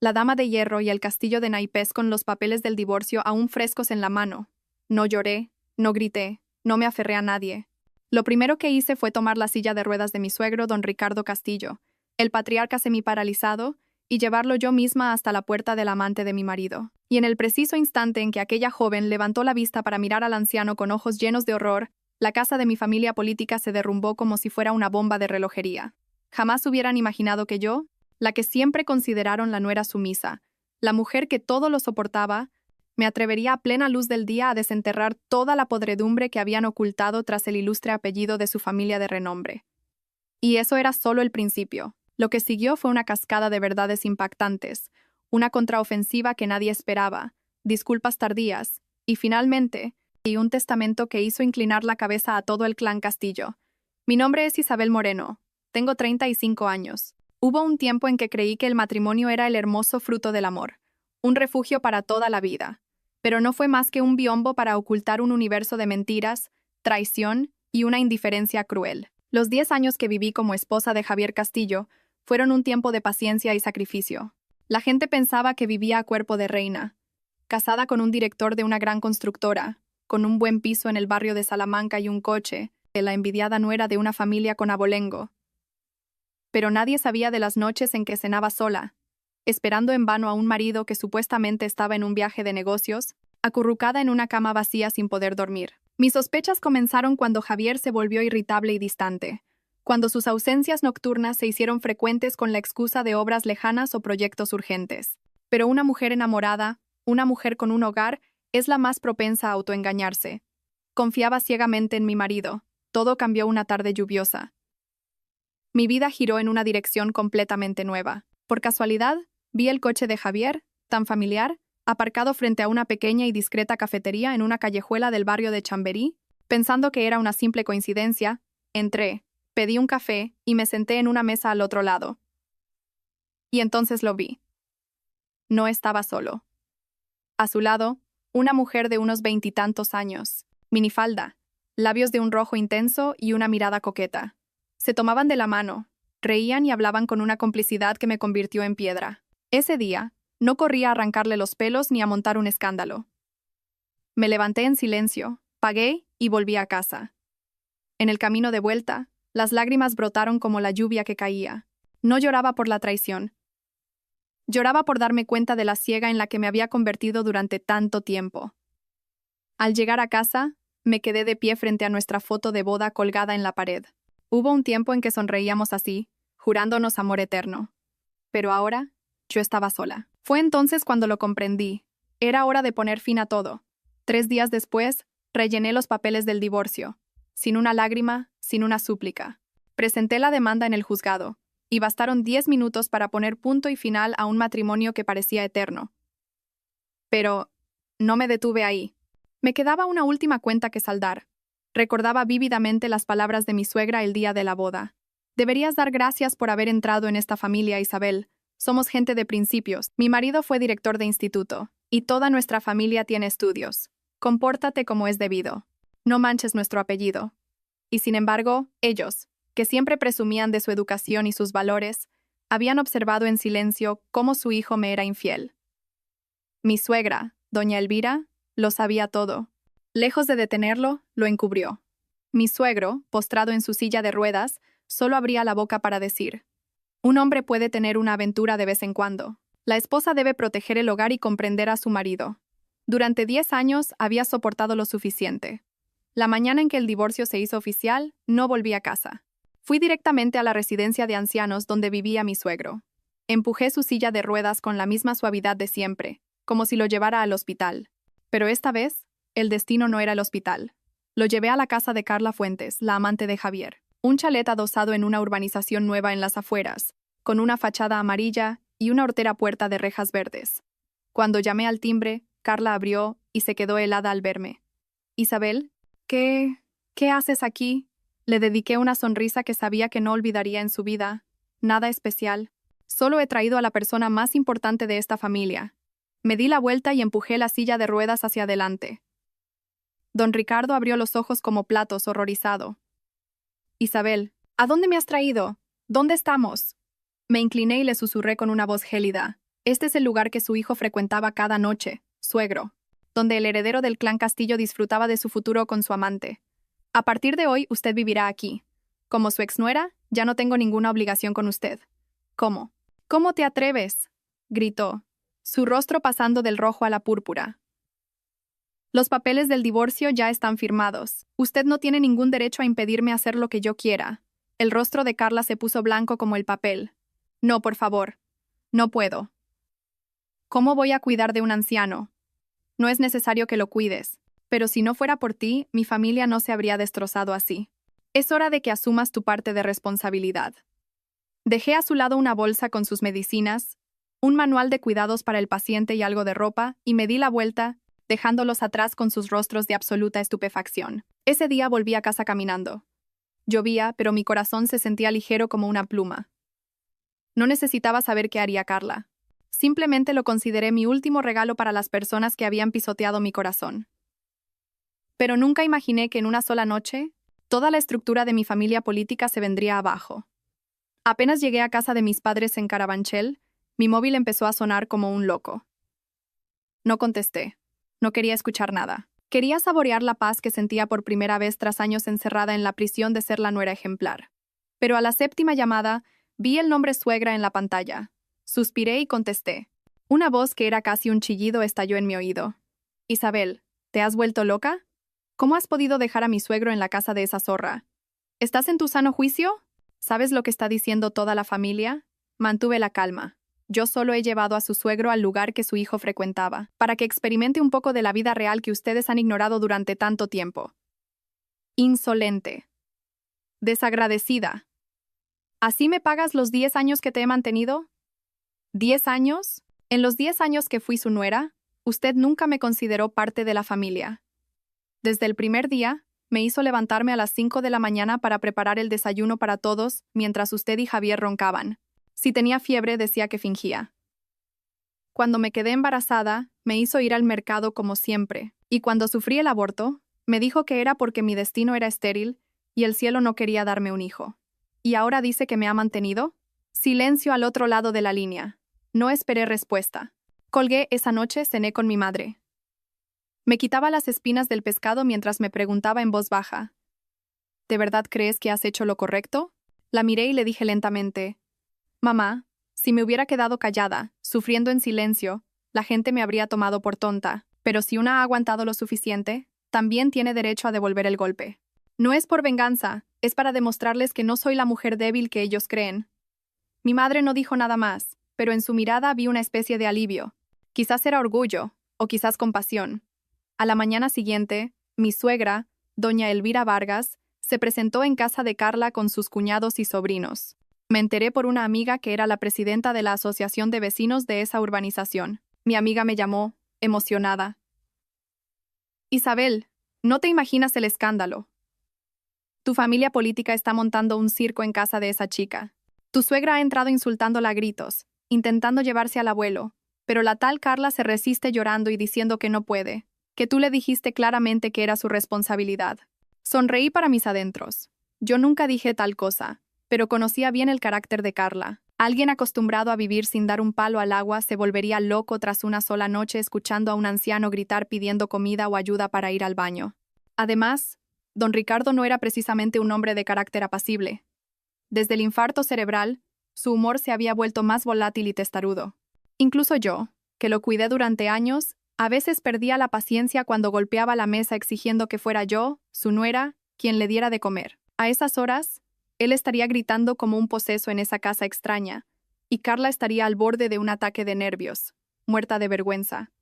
la dama de hierro y el castillo de naipes con los papeles del divorcio aún frescos en la mano. No lloré, no grité, no me aferré a nadie. Lo primero que hice fue tomar la silla de ruedas de mi suegro, don Ricardo Castillo, el patriarca semiparalizado, y llevarlo yo misma hasta la puerta del amante de mi marido. Y en el preciso instante en que aquella joven levantó la vista para mirar al anciano con ojos llenos de horror, la casa de mi familia política se derrumbó como si fuera una bomba de relojería. Jamás hubieran imaginado que yo, la que siempre consideraron la nuera sumisa, la mujer que todo lo soportaba, me atrevería a plena luz del día a desenterrar toda la podredumbre que habían ocultado tras el ilustre apellido de su familia de renombre. Y eso era solo el principio. Lo que siguió fue una cascada de verdades impactantes, una contraofensiva que nadie esperaba, disculpas tardías, y finalmente, un testamento que hizo inclinar la cabeza a todo el clan Castillo. Mi nombre es Isabel Moreno, tengo 35 años. Hubo un tiempo en que creí que el matrimonio era el hermoso fruto del amor, un refugio para toda la vida, pero no fue más que un biombo para ocultar un universo de mentiras, traición y una indiferencia cruel. Los 10 años que viví como esposa de Javier Castillo fueron un tiempo de paciencia y sacrificio. La gente pensaba que vivía a cuerpo de reina, casada con un director de una gran constructora, con un buen piso en el barrio de Salamanca y un coche, de la envidiada nuera de una familia con abolengo. Pero nadie sabía de las noches en que cenaba sola, esperando en vano a un marido que supuestamente estaba en un viaje de negocios, acurrucada en una cama vacía sin poder dormir. Mis sospechas comenzaron cuando Javier se volvió irritable y distante, cuando sus ausencias nocturnas se hicieron frecuentes con la excusa de obras lejanas o proyectos urgentes. Pero una mujer enamorada, una mujer con un hogar, es la más propensa a autoengañarse. Confiaba ciegamente en mi marido. Todo cambió una tarde lluviosa. Mi vida giró en una dirección completamente nueva. Por casualidad, vi el coche de Javier, tan familiar, aparcado frente a una pequeña y discreta cafetería en una callejuela del barrio de Chamberí. Pensando que era una simple coincidencia, entré, pedí un café y me senté en una mesa al otro lado. Y entonces lo vi. No estaba solo. A su lado, una mujer de unos 20 y tantos años, minifalda, labios de un rojo intenso y una mirada coqueta. Se tomaban de la mano, reían y hablaban con una complicidad que me convirtió en piedra. Ese día, no corrí a arrancarle los pelos ni a montar un escándalo. Me levanté en silencio, pagué y volví a casa. En el camino de vuelta, las lágrimas brotaron como la lluvia que caía. No lloraba por la traición. Lloraba por darme cuenta de la ciega en la que me había convertido durante tanto tiempo. Al llegar a casa, me quedé de pie frente a nuestra foto de boda colgada en la pared. Hubo un tiempo en que sonreíamos así, jurándonos amor eterno. Pero ahora, yo estaba sola. Fue entonces cuando lo comprendí. Era hora de poner fin a todo. 3 días después, rellené los papeles del divorcio. Sin una lágrima, sin una súplica. Presenté la demanda en el juzgado, y bastaron 10 minutos para poner punto y final a un matrimonio que parecía eterno. Pero no me detuve ahí. Me quedaba una última cuenta que saldar. Recordaba vívidamente las palabras de mi suegra el día de la boda. Deberías dar gracias por haber entrado en esta familia, Isabel. Somos gente de principios. Mi marido fue director de instituto, y toda nuestra familia tiene estudios. Compórtate como es debido. No manches nuestro apellido. Y sin embargo, ellos, que siempre presumían de su educación y sus valores, habían observado en silencio cómo su hijo me era infiel. Mi suegra, doña Elvira, lo sabía todo. Lejos de detenerlo, lo encubrió. Mi suegro, postrado en su silla de ruedas, solo abría la boca para decir: un hombre puede tener una aventura de vez en cuando. La esposa debe proteger el hogar y comprender a su marido. Durante 10 años había soportado lo suficiente. La mañana en que el divorcio se hizo oficial, no volví a casa. Fui directamente a la residencia de ancianos donde vivía mi suegro. Empujé su silla de ruedas con la misma suavidad de siempre, como si lo llevara al hospital. Pero esta vez, el destino no era el hospital. Lo llevé a la casa de Carla Fuentes, la amante de Javier. Un chalet adosado en una urbanización nueva en las afueras, con una fachada amarilla y una hortera puerta de rejas verdes. Cuando llamé al timbre, Carla abrió y se quedó helada al verme. «Isabel, ¿qué haces aquí?» Le dediqué una sonrisa que sabía que no olvidaría en su vida. Nada especial. Solo he traído a la persona más importante de esta familia. Me di la vuelta y empujé la silla de ruedas hacia adelante. Don Ricardo abrió los ojos como platos, horrorizado. «Isabel, ¿a dónde me has traído? ¿Dónde estamos?» Me incliné y le susurré con una voz gélida: Este es el lugar que su hijo frecuentaba cada noche, suegro, donde el heredero del clan Castillo disfrutaba de su futuro con su amante. A partir de hoy, usted vivirá aquí. Como su exnuera, ya no tengo ninguna obligación con usted. ¿Cómo? ¿Cómo te atreves?, gritó, su rostro pasando del rojo a la púrpura. Los papeles del divorcio ya están firmados. Usted no tiene ningún derecho a impedirme hacer lo que yo quiera. El rostro de Carla se puso blanco como el papel. No, por favor. No puedo. ¿Cómo voy a cuidar de un anciano? No es necesario que lo cuides. Pero si no fuera por ti, mi familia no se habría destrozado así. Es hora de que asumas tu parte de responsabilidad. Dejé a su lado una bolsa con sus medicinas, un manual de cuidados para el paciente y algo de ropa, y me di la vuelta, dejándolos atrás con sus rostros de absoluta estupefacción. Ese día volví a casa caminando. Llovía, pero mi corazón se sentía ligero como una pluma. No necesitaba saber qué haría Carla. Simplemente lo consideré mi último regalo para las personas que habían pisoteado mi corazón. Pero nunca imaginé que en una sola noche, toda la estructura de mi familia política se vendría abajo. Apenas llegué a casa de mis padres en Carabanchel, mi móvil empezó a sonar como un loco. No contesté. No quería escuchar nada. Quería saborear la paz que sentía por primera vez tras años encerrada en la prisión de ser la nuera ejemplar. Pero a la séptima llamada, vi el nombre suegra en la pantalla. Suspiré y contesté. Una voz que era casi un chillido estalló en mi oído. Isabel, ¿te has vuelto loca? ¿Cómo has podido dejar a mi suegro en la casa de esa zorra? ¿Estás en tu sano juicio? ¿Sabes lo que está diciendo toda la familia? Mantuve la calma. Yo solo he llevado a su suegro al lugar que su hijo frecuentaba, para que experimente un poco de la vida real que ustedes han ignorado durante tanto tiempo. Insolente. Desagradecida. ¿Así me pagas los 10 años que te he mantenido? ¿10 años? En los 10 años que fui su nuera, usted nunca me consideró parte de la familia. Desde el primer día, me hizo levantarme a las 5 de la mañana para preparar el desayuno para todos, mientras usted y Javier roncaban. Si tenía fiebre, decía que fingía. Cuando me quedé embarazada, me hizo ir al mercado como siempre, y cuando sufrí el aborto, me dijo que era porque mi destino era estéril y el cielo no quería darme un hijo. ¿Y ahora dice que me ha mantenido? Silencio al otro lado de la línea. No esperé respuesta. Colgué esa noche, cené con mi madre. Me quitaba las espinas del pescado mientras me preguntaba en voz baja. ¿De verdad crees que has hecho lo correcto? La miré y le dije lentamente. Mamá, si me hubiera quedado callada, sufriendo en silencio, la gente me habría tomado por tonta, pero si una ha aguantado lo suficiente, también tiene derecho a devolver el golpe. No es por venganza, es para demostrarles que no soy la mujer débil que ellos creen. Mi madre no dijo nada más, pero en su mirada vi una especie de alivio. Quizás era orgullo, o quizás compasión. A la mañana siguiente, mi suegra, doña Elvira Vargas, se presentó en casa de Carla con sus cuñados y sobrinos. Me enteré por una amiga que era la presidenta de la asociación de vecinos de esa urbanización. Mi amiga me llamó, emocionada. Isabel, no te imaginas el escándalo. Tu familia política está montando un circo en casa de esa chica. Tu suegra ha entrado insultándola a gritos, intentando llevarse al abuelo, pero la tal Carla se resiste llorando y diciendo que no puede, que tú le dijiste claramente que era su responsabilidad. Sonreí para mis adentros. Yo nunca dije tal cosa, pero conocía bien el carácter de Carla. Alguien acostumbrado a vivir sin dar un palo al agua se volvería loco tras una sola noche escuchando a un anciano gritar pidiendo comida o ayuda para ir al baño. Además, don Ricardo no era precisamente un hombre de carácter apacible. Desde el infarto cerebral, su humor se había vuelto más volátil y testarudo. Incluso yo, que lo cuidé durante años, a veces perdía la paciencia cuando golpeaba la mesa exigiendo que fuera yo, su nuera, quien le diera de comer. A esas horas, él estaría gritando como un poseso en esa casa extraña, y Carla estaría al borde de un ataque de nervios, muerta de vergüenza.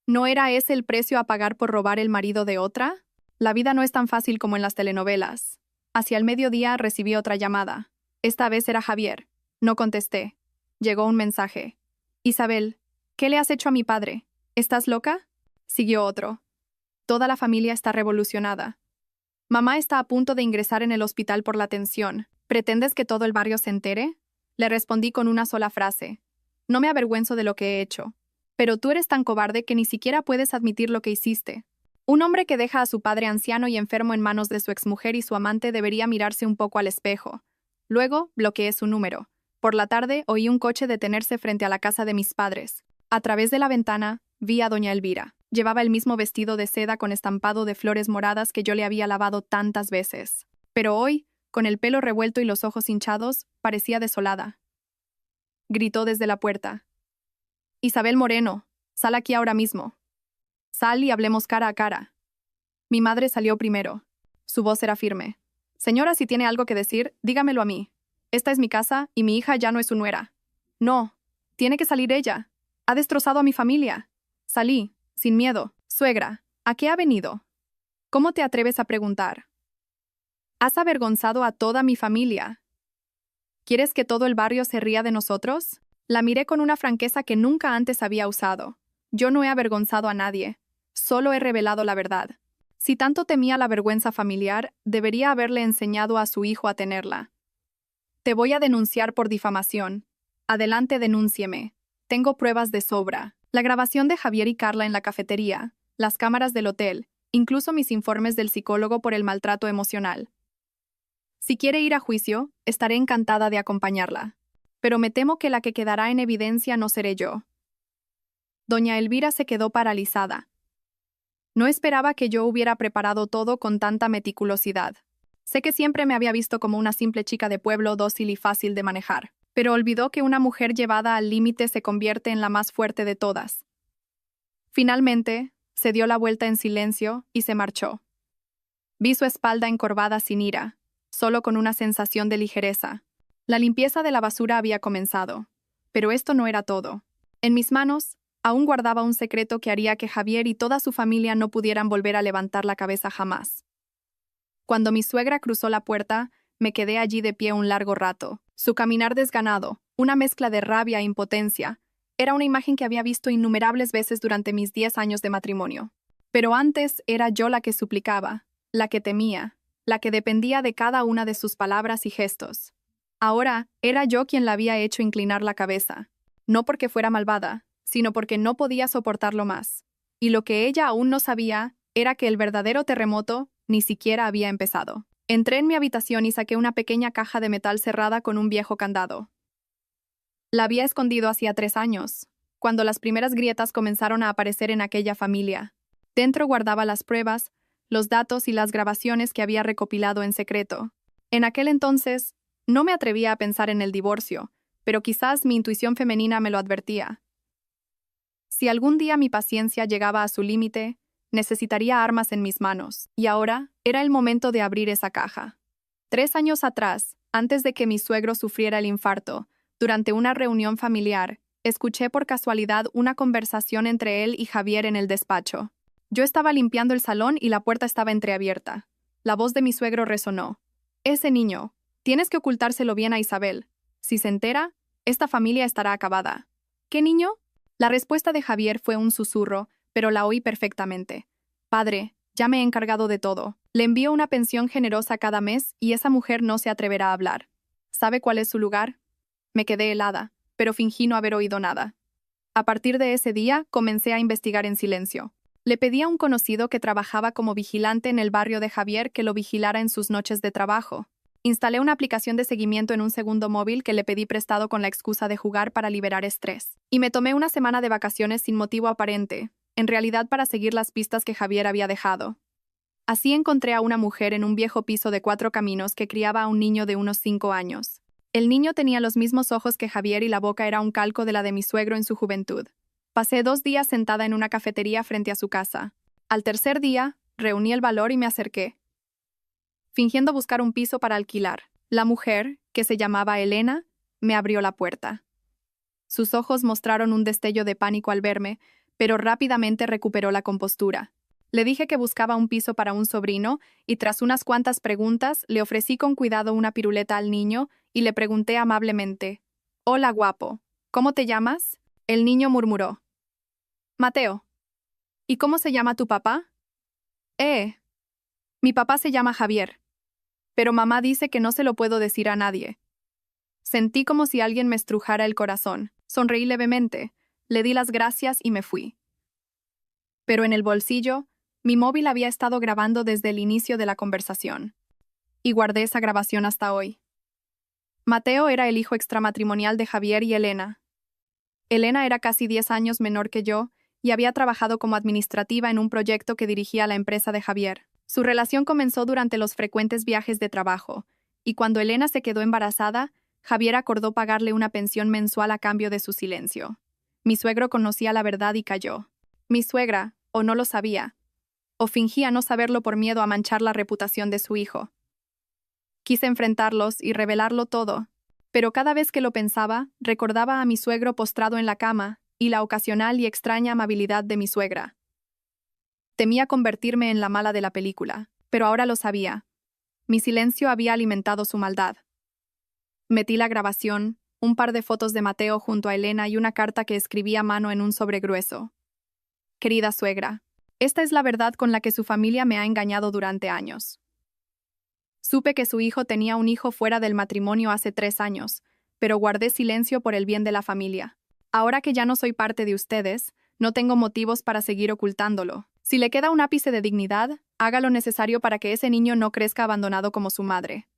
¿No era ese el precio a pagar por robar el marido de otra? La vida no es tan fácil como en las telenovelas. Hacia el mediodía recibí otra llamada. Esta vez era Javier. No contesté. Llegó un mensaje. Isabel, ¿qué le has hecho a mi padre? ¿Estás loca? Siguió otro. Toda la familia está revolucionada. Mamá está a punto de ingresar en el hospital por la tensión. ¿Pretendes que todo el barrio se entere? Le respondí con una sola frase. No me avergüenzo de lo que he hecho. Pero tú eres tan cobarde que ni siquiera puedes admitir lo que hiciste. Un hombre que deja a su padre anciano y enfermo en manos de su exmujer y su amante debería mirarse un poco al espejo. Luego, bloqueé su número. Por la tarde oí un coche detenerse frente a la casa de mis padres. A través de la ventana vi a doña Elvira. Llevaba el mismo vestido de seda con estampado de flores moradas que yo le había lavado tantas veces. Pero hoy, con el pelo revuelto y los ojos hinchados, parecía desolada. Gritó desde la puerta. «Isabel Moreno, sal aquí ahora mismo. Sal y hablemos cara a cara». Mi madre salió primero. Su voz era firme. «Señora, si tiene algo que decir, dígamelo a mí. Esta es mi casa y mi hija ya no es su nuera». «No, tiene que salir ella. Ha destrozado a mi familia». Salí, sin miedo. «Suegra, ¿a qué ha venido? ¿Cómo te atreves a preguntar? Has avergonzado a toda mi familia. ¿Quieres que todo el barrio se ría de nosotros?» La miré con una franqueza que nunca antes había usado. Yo no he avergonzado a nadie. Solo he revelado la verdad. Si tanto temía la vergüenza familiar, debería haberle enseñado a su hijo a tenerla. «Te voy a denunciar por difamación. Adelante, denúncieme. Tengo pruebas de sobra. La grabación de Javier y Carla en la cafetería, las cámaras del hotel, incluso mis informes del psicólogo por el maltrato emocional. Si quiere ir a juicio, estaré encantada de acompañarla. Pero me temo que la que quedará en evidencia no seré yo». Doña Elvira se quedó paralizada. No esperaba que yo hubiera preparado todo con tanta meticulosidad. Sé que siempre me había visto como una simple chica de pueblo dócil y fácil de manejar, pero olvidó que una mujer llevada al límite se convierte en la más fuerte de todas. Finalmente, se dio la vuelta en silencio y se marchó. Vi su espalda encorvada sin ira, solo con una sensación de ligereza. La limpieza de la basura había comenzado. Pero esto no era todo. En mis manos, aún guardaba un secreto que haría que Javier y toda su familia no pudieran volver a levantar la cabeza jamás. Cuando mi suegra cruzó la puerta, me quedé allí de pie un largo rato. Su caminar desganado, una mezcla de rabia e impotencia, era una imagen que había visto innumerables veces durante mis 10 años de matrimonio. Pero antes era yo la que suplicaba, la que temía, la que dependía de cada una de sus palabras y gestos. Ahora era yo quien la había hecho inclinar la cabeza, no porque fuera malvada, sino porque no podía soportarlo más. Y lo que ella aún no sabía era que el verdadero terremoto ni siquiera había empezado. Entré en mi habitación y saqué una pequeña caja de metal cerrada con un viejo candado. La había escondido hacía 3 años, cuando las primeras grietas comenzaron a aparecer en aquella familia. Dentro guardaba las pruebas, los datos y las grabaciones que había recopilado en secreto. En aquel entonces, no me atrevía a pensar en el divorcio, pero quizás mi intuición femenina me lo advertía. Si algún día mi paciencia llegaba a su límite, necesitaría armas en mis manos, y ahora era el momento de abrir esa caja. 3 años atrás, antes de que mi suegro sufriera el infarto, durante una reunión familiar, escuché por casualidad una conversación entre él y Javier en el despacho. Yo estaba limpiando el salón y la puerta estaba entreabierta. La voz de mi suegro resonó. «Ese niño, tienes que ocultárselo bien a Isabel. Si se entera, esta familia estará acabada». «¿Qué niño?». La respuesta de Javier fue un susurro, pero la oí perfectamente. «Padre, ya me he encargado de todo. Le envío una pensión generosa cada mes y esa mujer no se atreverá a hablar. ¿Sabe cuál es su lugar?». Me quedé helada, pero fingí no haber oído nada. A partir de ese día, comencé a investigar en silencio. Le pedí a un conocido que trabajaba como vigilante en el barrio de Javier que lo vigilara en sus noches de trabajo. Instalé una aplicación de seguimiento en un segundo móvil que le pedí prestado con la excusa de jugar para liberar estrés. Y me tomé una semana de vacaciones sin motivo aparente, en realidad para seguir las pistas que Javier había dejado. Así encontré a una mujer en un viejo piso de 4 caminos que criaba a un niño de unos 5 años. El niño tenía los mismos ojos que Javier y la boca era un calco de la de mi suegro en su juventud. Pasé 2 días sentada en una cafetería frente a su casa. Al tercer día, reuní el valor y me acerqué, fingiendo buscar un piso para alquilar. La mujer, que se llamaba Elena, me abrió la puerta. Sus ojos mostraron un destello de pánico al verme, pero rápidamente recuperó la compostura. Le dije que buscaba un piso para un sobrino y tras unas cuantas preguntas le ofrecí con cuidado una piruleta al niño y le pregunté amablemente: «Hola, guapo, ¿cómo te llamas?». El niño murmuró: «Mateo». «¿Y cómo se llama tu papá?». Mi papá se llama Javier. Pero mamá dice que no se lo puedo decir a nadie». Sentí como si alguien me estrujara el corazón. Sonreí levemente, le di las gracias y me fui. Pero en el bolsillo, mi móvil había estado grabando desde el inicio de la conversación. Y guardé esa grabación hasta hoy. Mateo era el hijo extramatrimonial de Javier y Elena. Elena era casi 10 años menor que yo y había trabajado como administrativa en un proyecto que dirigía la empresa de Javier. Su relación comenzó durante los frecuentes viajes de trabajo, y cuando Elena se quedó embarazada, Javier acordó pagarle una pensión mensual a cambio de su silencio. Mi suegro conocía la verdad y calló. Mi suegra, o no lo sabía, o fingía no saberlo por miedo a manchar la reputación de su hijo. Quise enfrentarlos y revelarlo todo, pero cada vez que lo pensaba, recordaba a mi suegro postrado en la cama y la ocasional y extraña amabilidad de mi suegra. Temía convertirme en la mala de la película, pero ahora lo sabía. Mi silencio había alimentado su maldad. Metí la grabación, un par de fotos de Mateo junto a Elena y una carta que escribí a mano en un sobre grueso. Querida suegra, esta es la verdad con la que su familia me ha engañado durante años. Supe que su hijo tenía un hijo fuera del matrimonio hace 3 años, pero guardé silencio por el bien de la familia. Ahora que ya no soy parte de ustedes, no tengo motivos para seguir ocultándolo. Si le queda un ápice de dignidad, haga lo necesario para que ese niño no crezca abandonado como su madre.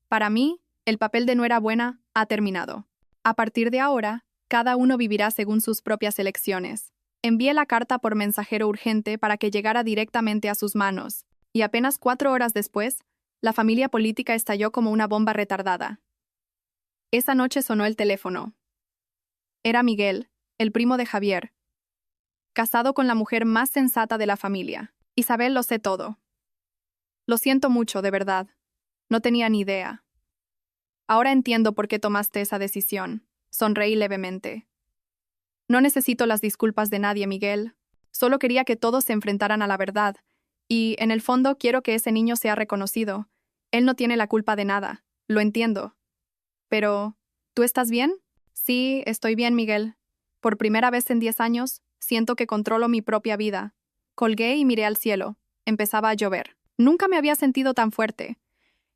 Para mí, el papel de nuera buena ha terminado. A partir de ahora, cada uno vivirá según sus propias elecciones. Envié la carta por mensajero urgente para que llegara directamente a sus manos, y apenas 4 horas después, la familia política estalló como una bomba retardada. Esa noche sonó el teléfono. Era Miguel, el primo de Javier, casado con la mujer más sensata de la familia. Isabel, lo sé todo. Lo siento mucho, de verdad. No tenía ni idea. Ahora entiendo por qué tomaste esa decisión. Sonreí levemente. No necesito las disculpas de nadie, Miguel. Solo quería que todos se enfrentaran a la verdad. Y, en el fondo, quiero que ese niño sea reconocido. Él no tiene la culpa de nada. Lo entiendo. Pero, ¿tú estás bien? Sí, estoy bien, Miguel. Por primera vez en 10 años, siento que controlo mi propia vida. Colgué y miré al cielo. Empezaba a llover. Nunca me había sentido tan fuerte.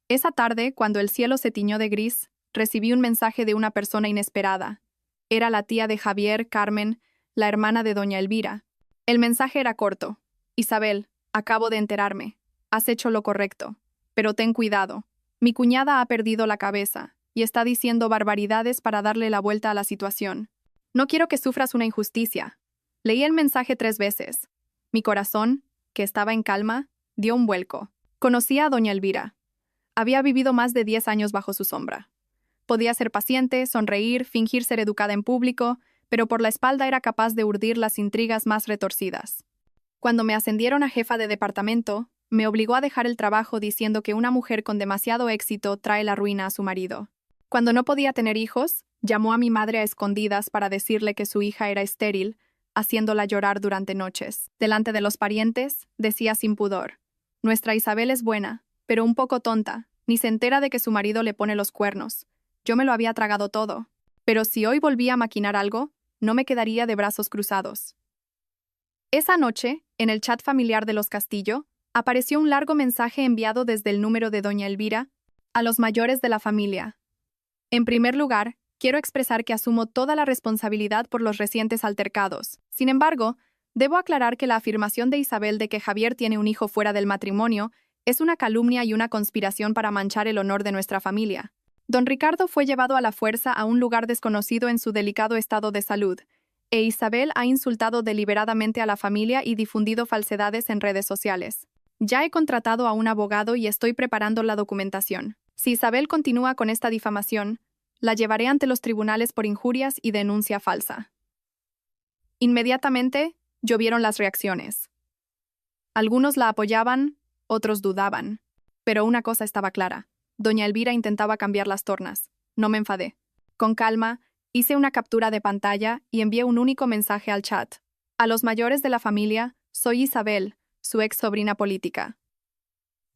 Esa tarde, cuando el cielo se tiñó de gris, recibí un mensaje de una persona inesperada. Era la tía de Javier, Carmen, la hermana de doña Elvira. El mensaje era corto. Isabel, acabo de enterarme. Has hecho lo correcto. Pero ten cuidado. Mi cuñada ha perdido la cabeza y está diciendo barbaridades para darle la vuelta a la situación. No quiero que sufras una injusticia. Leí el mensaje 3 veces. Mi corazón, que estaba en calma, dio un vuelco. Conocía a doña Elvira. Había vivido más de 10 años bajo su sombra. Podía ser paciente, sonreír, fingir ser educada en público, pero por la espalda era capaz de urdir las intrigas más retorcidas. Cuando me ascendieron a jefa de departamento, me obligó a dejar el trabajo diciendo que una mujer con demasiado éxito trae la ruina a su marido. Cuando no podía tener hijos, llamó a mi madre a escondidas para decirle que su hija era estéril, haciéndola llorar durante noches. Delante de los parientes, decía sin pudor: nuestra Isabel es buena, pero un poco tonta, ni se entera de que su marido le pone los cuernos. Yo me lo había tragado todo. Pero si hoy volvía a maquinar algo, no me quedaría de brazos cruzados. Esa noche, en el chat familiar de los Castillo, apareció un largo mensaje enviado desde el número de doña Elvira a los mayores de la familia. En primer lugar, quiero expresar que asumo toda la responsabilidad por los recientes altercados. Sin embargo, debo aclarar que la afirmación de Isabel de que Javier tiene un hijo fuera del matrimonio es una calumnia y una conspiración para manchar el honor de nuestra familia. Don Ricardo fue llevado a la fuerza a un lugar desconocido en su delicado estado de salud, e Isabel ha insultado deliberadamente a la familia y difundido falsedades en redes sociales. Ya he contratado a un abogado y estoy preparando la documentación. Si Isabel continúa con esta difamación, la llevaré ante los tribunales por injurias y denuncia falsa. Inmediatamente, llovieron las reacciones. Algunos la apoyaban, otros dudaban. Pero una cosa estaba clara. Doña Elvira intentaba cambiar las tornas. No me enfadé. Con calma, hice una captura de pantalla y envié un único mensaje al chat. A los mayores de la familia, soy Isabel, su ex sobrina política.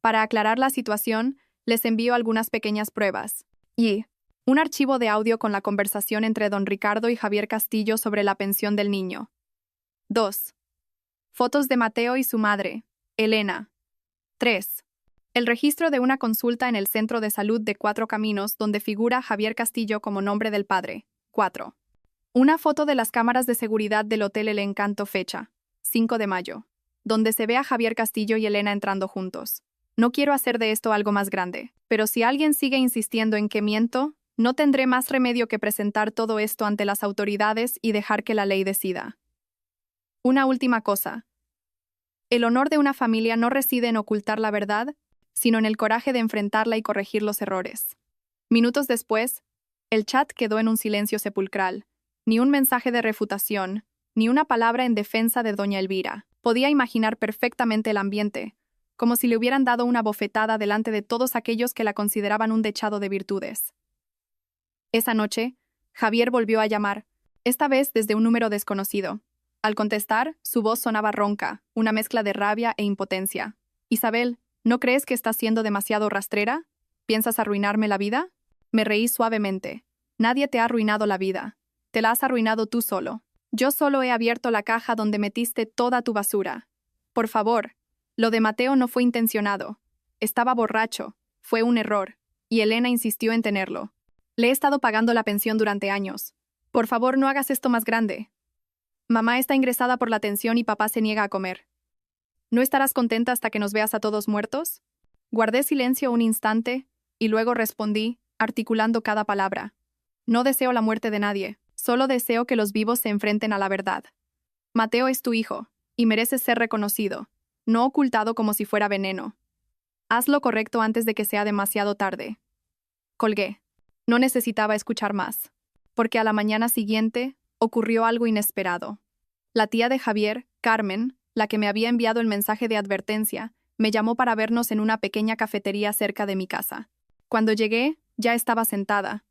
Para aclarar la situación, les envío algunas pequeñas pruebas. Y un archivo de audio con la conversación entre don Ricardo y Javier Castillo sobre la pensión del niño. 2. Fotos de Mateo y su madre, Elena. 3. El registro de una consulta en el Centro de Salud de Cuatro Caminos donde figura Javier Castillo como nombre del padre. 4. Una foto de las cámaras de seguridad del Hotel El Encanto, fecha 5 de mayo, donde se ve a Javier Castillo y Elena entrando juntos. No quiero hacer de esto algo más grande, pero si alguien sigue insistiendo en que miento, No tendré más remedio que presentar todo esto ante las autoridades y dejar que la ley decida. Una última cosa. El honor de una familia no reside en ocultar la verdad, sino en el coraje de enfrentarla y corregir los errores. Minutos después, el chat quedó en un silencio sepulcral. Ni un mensaje de refutación, ni una palabra en defensa de doña Elvira. Podía imaginar perfectamente el ambiente, como si le hubieran dado una bofetada delante de todos aquellos que la consideraban un dechado de virtudes. Esa noche, Javier volvió a llamar, esta vez desde un número desconocido. Al contestar, su voz sonaba ronca, una mezcla de rabia e impotencia. «Isabel, ¿no crees que estás siendo demasiado rastrera? ¿Piensas arruinarme la vida?» Me reí suavemente. «Nadie te ha arruinado la vida. Te la has arruinado tú solo. Yo solo he abierto la caja donde metiste toda tu basura. Por favor, lo de Mateo no fue intencionado. Estaba borracho, fue un error, y Elena insistió en tenerlo. Le he estado pagando la pensión durante años. Por favor, no hagas esto más grande. Mamá está ingresada por la tensión y papá se niega a comer. ¿No estarás contenta hasta que nos veas a todos muertos?» Guardé silencio un instante, y luego respondí, articulando cada palabra. «No deseo la muerte de nadie, solo deseo que los vivos se enfrenten a la verdad. Mateo es tu hijo, y mereces ser reconocido, no ocultado como si fuera veneno. Haz lo correcto antes de que sea demasiado tarde». Colgué. No necesitaba escuchar más, porque a la mañana siguiente ocurrió algo inesperado. La tía de Javier, Carmen, la que me había enviado el mensaje de advertencia, me llamó para vernos en una pequeña cafetería cerca de mi casa. Cuando llegué, ya estaba sentada.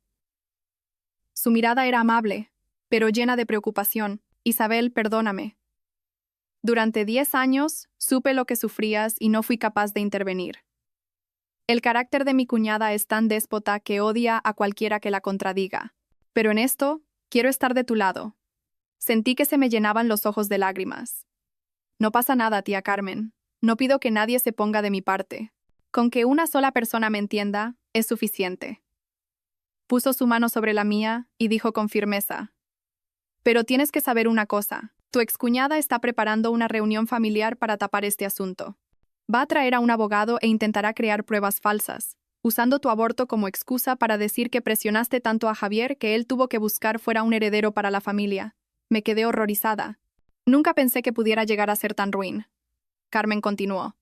Su mirada era amable, pero llena de preocupación. «Isabel, perdóname. Durante 10 años supe lo que sufrías y no fui capaz de intervenir. El carácter de mi cuñada es tan déspota que odia a cualquiera que la contradiga. Pero en esto, quiero estar de tu lado». Sentí que se me llenaban los ojos de lágrimas. «No pasa nada, tía Carmen. No pido que nadie se ponga de mi parte. Con que una sola persona me entienda, es suficiente». Puso su mano sobre la mía y dijo con firmeza: «Pero tienes que saber una cosa. Tu excuñada está preparando una reunión familiar para tapar este asunto. Va a traer a un abogado e intentará crear pruebas falsas, usando tu aborto como excusa para decir que presionaste tanto a Javier que él tuvo que buscar fuera un heredero para la familia». Me quedé horrorizada. Nunca pensé que pudiera llegar a ser tan ruin. Carmen continuó: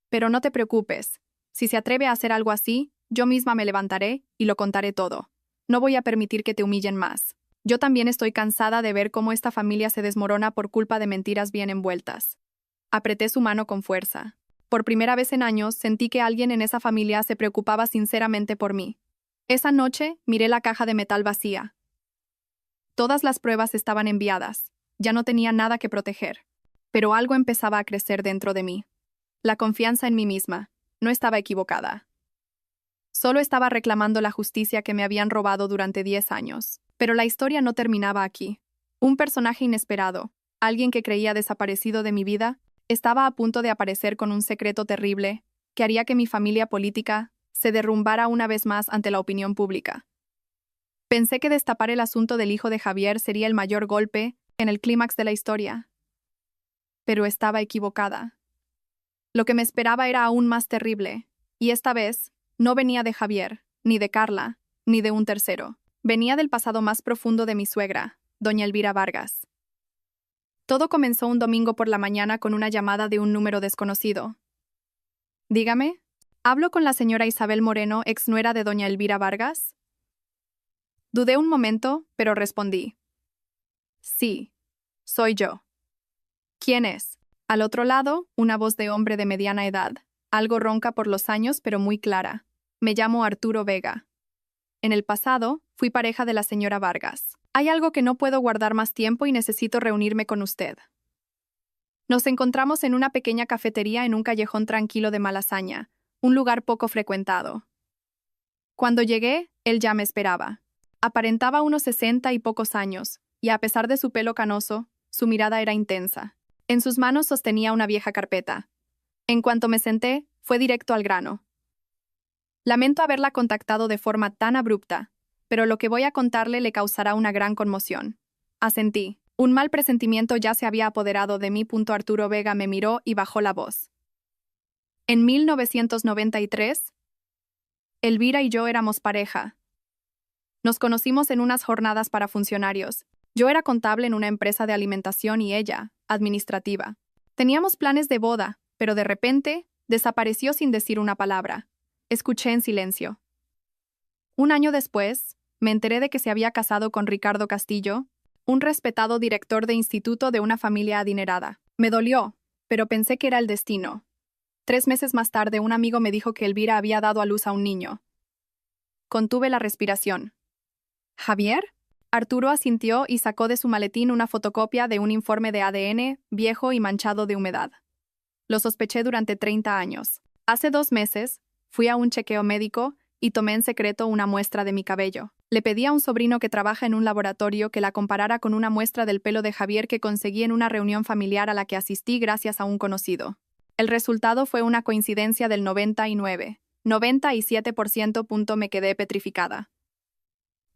«Pero no te preocupes. Si se atreve a hacer algo así, yo misma me levantaré y lo contaré todo. No voy a permitir que te humillen más. Yo también estoy cansada de ver cómo esta familia se desmorona por culpa de mentiras bien envueltas». Apreté su mano con fuerza. Por primera vez en años sentí que alguien en esa familia se preocupaba sinceramente por mí. Esa noche miré la caja de metal vacía. Todas las pruebas estaban enviadas. Ya no tenía nada que proteger. Pero algo empezaba a crecer dentro de mí. La confianza en mí misma. No estaba equivocada. Solo estaba reclamando la justicia que me habían robado durante 10 años. Pero la historia no terminaba aquí. Un personaje inesperado, alguien que creía desaparecido de mi vida, estaba a punto de aparecer con un secreto terrible que haría que mi familia política se derrumbara una vez más ante la opinión pública. Pensé que destapar el asunto del hijo de Javier sería el mayor golpe en el clímax de la historia. Pero estaba equivocada. Lo que me esperaba era aún más terrible, y esta vez no venía de Javier, ni de Carla, ni de un tercero. Venía del pasado más profundo de mi suegra, doña Elvira Vargas. Todo comenzó un domingo por la mañana con una llamada de un número desconocido. «Dígame, ¿hablo con la señora Isabel Moreno, exnuera de doña Elvira Vargas?» Dudé un momento, pero respondí: «Sí, soy yo». «¿Quién es?». Al otro lado, una voz de hombre de mediana edad, algo ronca por los años, pero muy clara. «Me llamo Arturo Vega. En el pasado, fui pareja de la señora Vargas. Hay algo que no puedo guardar más tiempo y necesito reunirme con usted». Nos encontramos en una pequeña cafetería en un callejón tranquilo de Malasaña, un lugar poco frecuentado. Cuando llegué, él ya me esperaba. Aparentaba unos 60 y pocos años, y a pesar de su pelo canoso, su mirada era intensa. En sus manos sostenía una vieja carpeta. En cuanto me senté, fue directo al grano. «Lamento haberla contactado de forma tan abrupta, pero lo que voy a contarle le causará una gran conmoción». Asentí. Un mal presentimiento ya se había apoderado de mí. Arturo Vega me miró y bajó la voz. «En 1993, Elvira y yo éramos pareja. Nos conocimos en unas jornadas para funcionarios. Yo era contable en una empresa de alimentación y ella, administrativa. Teníamos planes de boda, pero de repente, desapareció sin decir una palabra. Escuché en silencio. Un año después, me enteré de que se había casado con Ricardo Castillo, un respetado director de instituto de una familia adinerada. Me dolió, pero pensé que era el destino. 3 meses más tarde, un amigo me dijo que Elvira había dado a luz a un niño. Contuve la respiración. ¿Javier? Arturo asintió y sacó de su maletín una fotocopia de un informe de ADN, viejo y manchado de humedad. Lo sospeché durante 30 años. Hace 2 meses, fui a un chequeo médico y tomé en secreto una muestra de mi cabello. Le pedí a un sobrino que trabaja en un laboratorio que la comparara con una muestra del pelo de Javier que conseguí en una reunión familiar a la que asistí gracias a un conocido. El resultado fue una coincidencia del 97%. Me quedé petrificada.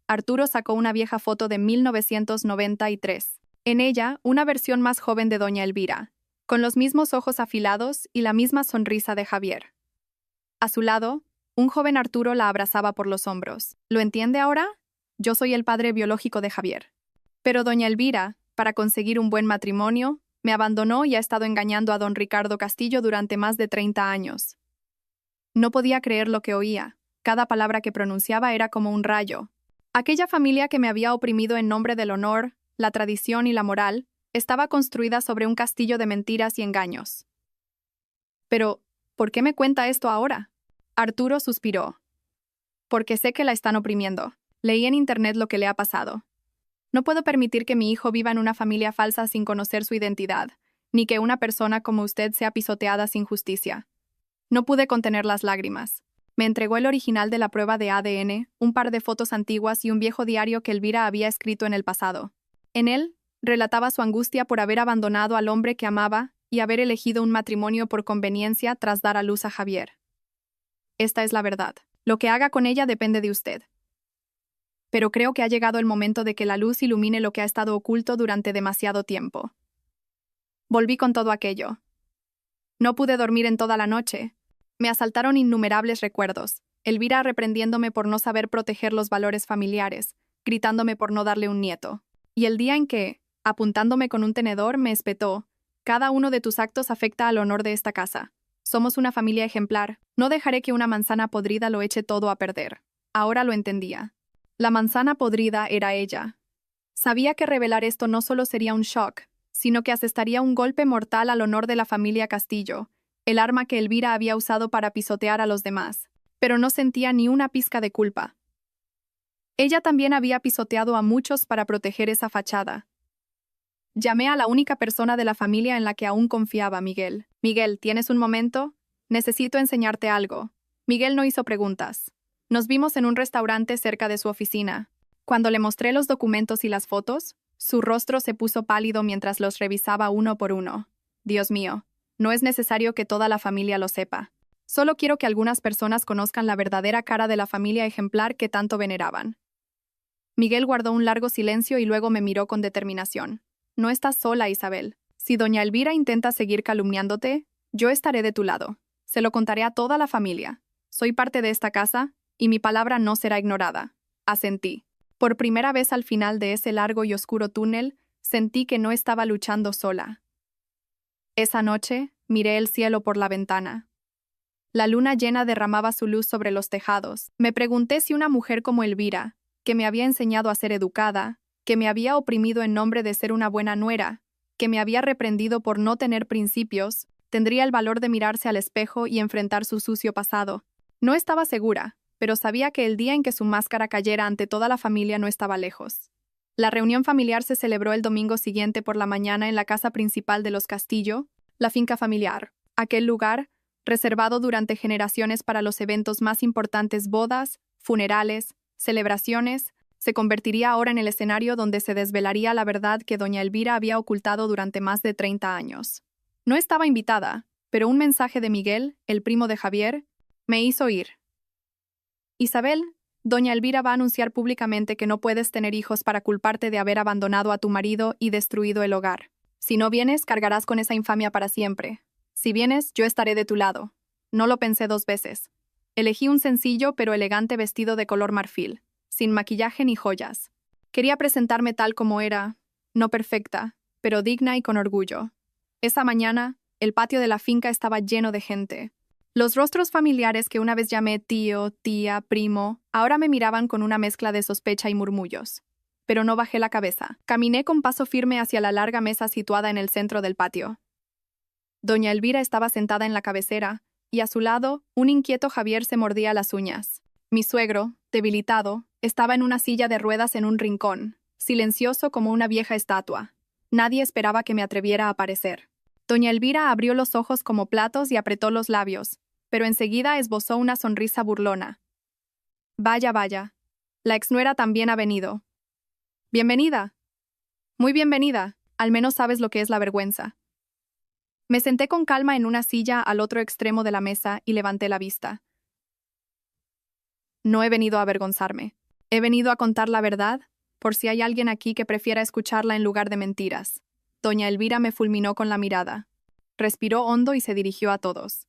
Arturo sacó una vieja foto de 1993. En ella, una versión más joven de doña Elvira, con los mismos ojos afilados y la misma sonrisa de Javier. A su lado, un joven Arturo la abrazaba por los hombros. ¿Lo entiende ahora? Yo soy el padre biológico de Javier. Pero doña Elvira, para conseguir un buen matrimonio, me abandonó y ha estado engañando a don Ricardo Castillo durante más de 30 años. No podía creer lo que oía. Cada palabra que pronunciaba era como un rayo. Aquella familia que me había oprimido en nombre del honor, la tradición y la moral, estaba construida sobre un castillo de mentiras y engaños. Pero, ¿por qué me cuenta esto ahora? Arturo suspiró. Porque sé que la están oprimiendo. Leí en internet lo que le ha pasado. No puedo permitir que mi hijo viva en una familia falsa sin conocer su identidad, ni que una persona como usted sea pisoteada sin justicia. No pude contener las lágrimas. Me entregó el original de la prueba de ADN, un par de fotos antiguas y un viejo diario que Elvira había escrito en el pasado. En él, relataba su angustia por haber abandonado al hombre que amaba y haber elegido un matrimonio por conveniencia tras dar a luz a Javier. Esta es la verdad. Lo que haga con ella depende de usted. Pero creo que ha llegado el momento de que la luz ilumine lo que ha estado oculto durante demasiado tiempo. Volví con todo aquello. No pude dormir en toda la noche. Me asaltaron innumerables recuerdos. Elvira reprendiéndome por no saber proteger los valores familiares, gritándome por no darle un nieto. Y el día en que, apuntándome con un tenedor, me espetó: cada uno de tus actos afecta al honor de esta casa. Somos una familia ejemplar. No dejaré que una manzana podrida lo eche todo a perder. Ahora lo entendía. La manzana podrida era ella. Sabía que revelar esto no solo sería un shock, sino que asestaría un golpe mortal al honor de la familia Castillo, el arma que Elvira había usado para pisotear a los demás. Pero no sentía ni una pizca de culpa. Ella también había pisoteado a muchos para proteger esa fachada. Llamé a la única persona de la familia en la que aún confiaba, Miguel. Miguel, ¿tienes un momento? Necesito enseñarte algo. Miguel no hizo preguntas. Nos vimos en un restaurante cerca de su oficina. Cuando le mostré los documentos y las fotos, su rostro se puso pálido mientras los revisaba uno por uno. Dios mío, no es necesario que toda la familia lo sepa. Solo quiero que algunas personas conozcan la verdadera cara de la familia ejemplar que tanto veneraban. Miguel guardó un largo silencio y luego me miró con determinación. No estás sola, Isabel. Si doña Elvira intenta seguir calumniándote, yo estaré de tu lado. Se lo contaré a toda la familia. Soy parte de esta casa, y mi palabra no será ignorada. Asentí. Por primera vez al final de ese largo y oscuro túnel, sentí que no estaba luchando sola. Esa noche, miré el cielo por la ventana. La luna llena derramaba su luz sobre los tejados. Me pregunté si una mujer como Elvira, que me había enseñado a ser educada, que me había oprimido en nombre de ser una buena nuera, que me había reprendido por no tener principios, tendría el valor de mirarse al espejo y enfrentar su sucio pasado. No estaba segura, pero sabía que el día en que su máscara cayera ante toda la familia no estaba lejos. La reunión familiar se celebró el domingo siguiente por la mañana en la casa principal de los Castillo, la finca familiar, aquel lugar reservado durante generaciones para los eventos más importantes: bodas, funerales, celebraciones. Se convertiría ahora en el escenario donde se desvelaría la verdad que doña Elvira había ocultado durante más de 30 años. No estaba invitada, pero un mensaje de Miguel, el primo de Javier, me hizo ir. Isabel, doña Elvira va a anunciar públicamente que no puedes tener hijos para culparte de haber abandonado a tu marido y destruido el hogar. Si no vienes, cargarás con esa infamia para siempre. Si vienes, yo estaré de tu lado. No lo pensé 2 veces. Elegí un sencillo pero elegante vestido de color marfil. sin maquillaje ni joyas. Quería presentarme tal como era, no perfecta, pero digna y con orgullo. Esa mañana, el patio de la finca estaba lleno de gente. Los rostros familiares que una vez llamé tío, tía, primo, ahora me miraban con una mezcla de sospecha y murmullos. Pero no bajé la cabeza. Caminé con paso firme hacia la larga mesa situada en el centro del patio. Doña Elvira estaba sentada en la cabecera, y a su lado, un inquieto Javier se mordía las uñas. Mi suegro, debilitado, estaba en una silla de ruedas en un rincón, silencioso como una vieja estatua. Nadie esperaba que me atreviera a aparecer. Doña Elvira abrió los ojos como platos y apretó los labios, pero enseguida esbozó una sonrisa burlona. Vaya, vaya. La exnuera también ha venido. Bienvenida. Muy bienvenida. Al menos sabes lo que es la vergüenza. Me senté con calma en una silla al otro extremo de la mesa y levanté la vista. No he venido a avergonzarme. He venido a contar la verdad, por si hay alguien aquí que prefiera escucharla en lugar de mentiras. Doña Elvira me fulminó con la mirada. Respiró hondo y se dirigió a todos.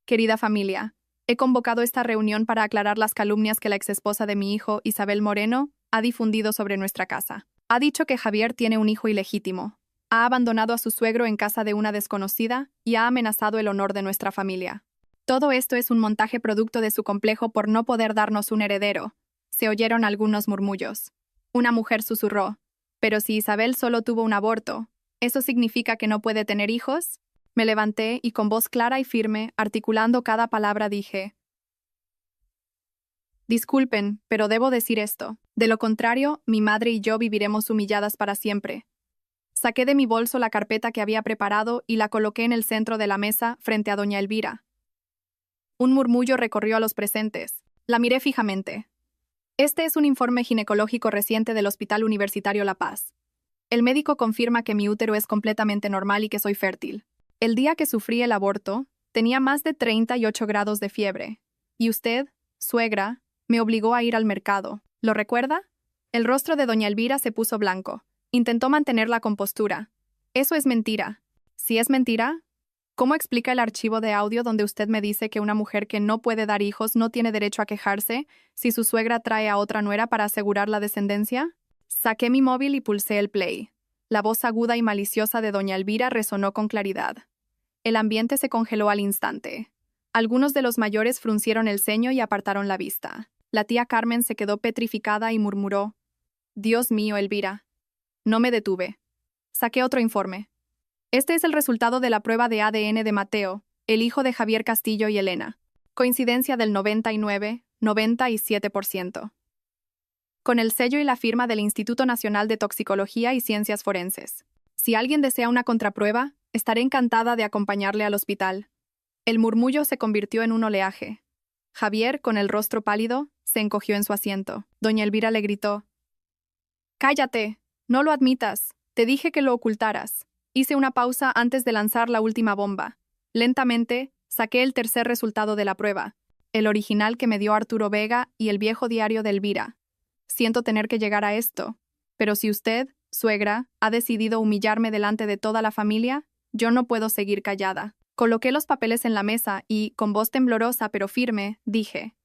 Querida familia, he convocado esta reunión para aclarar las calumnias que la exesposa de mi hijo, Isabel Moreno, ha difundido sobre nuestra casa. Ha dicho que Javier tiene un hijo ilegítimo. Ha abandonado a su suegro en casa de una desconocida y ha amenazado el honor de nuestra familia. Todo esto es un montaje producto de su complejo por no poder darnos un heredero. Se oyeron algunos murmullos. Una mujer susurró: «Pero si Isabel solo tuvo un aborto, ¿eso significa que no puede tener hijos?». Me levanté y con voz clara y firme, articulando cada palabra, dije: «Disculpen, pero debo decir esto. De lo contrario, mi madre y yo viviremos humilladas para siempre». Saqué de mi bolso la carpeta que había preparado y la coloqué en el centro de la mesa, frente a doña Elvira. Un murmullo recorrió a los presentes. La miré fijamente. Este es un informe ginecológico reciente del Hospital Universitario La Paz. El médico confirma que mi útero es completamente normal y que soy fértil. El día que sufrí el aborto, tenía más de 38 grados de fiebre. Y usted, suegra, me obligó a ir al mercado. ¿Lo recuerda? El rostro de doña Elvira se puso blanco. Intentó mantener la compostura. Eso es mentira. Si es mentira, ¿cómo explica el archivo de audio donde usted me dice que una mujer que no puede dar hijos no tiene derecho a quejarse si su suegra trae a otra nuera para asegurar la descendencia? Saqué mi móvil y pulsé el play. La voz aguda y maliciosa de doña Elvira resonó con claridad. El ambiente se congeló al instante. Algunos de los mayores fruncieron el ceño y apartaron la vista. La tía Carmen se quedó petrificada y murmuró: «Dios mío, Elvira». No me detuve. Saqué otro informe. Este es el resultado de la prueba de ADN de Mateo, el hijo de Javier Castillo y Elena. Coincidencia del 97%. Con el sello y la firma del Instituto Nacional de Toxicología y Ciencias Forenses. Si alguien desea una contraprueba, estaré encantada de acompañarle al hospital. El murmullo se convirtió en un oleaje. Javier, con el rostro pálido, se encogió en su asiento. Doña Elvira le gritó: «¡Cállate! No lo admitas. Te dije que lo ocultaras». Hice una pausa antes de lanzar la última bomba. Lentamente, saqué el tercer resultado de la prueba, el original que me dio Arturo Vega y el viejo diario de Elvira. Siento tener que llegar a esto, pero si usted, suegra, ha decidido humillarme delante de toda la familia, yo no puedo seguir callada. Coloqué los papeles en la mesa y, con voz temblorosa pero firme, dije: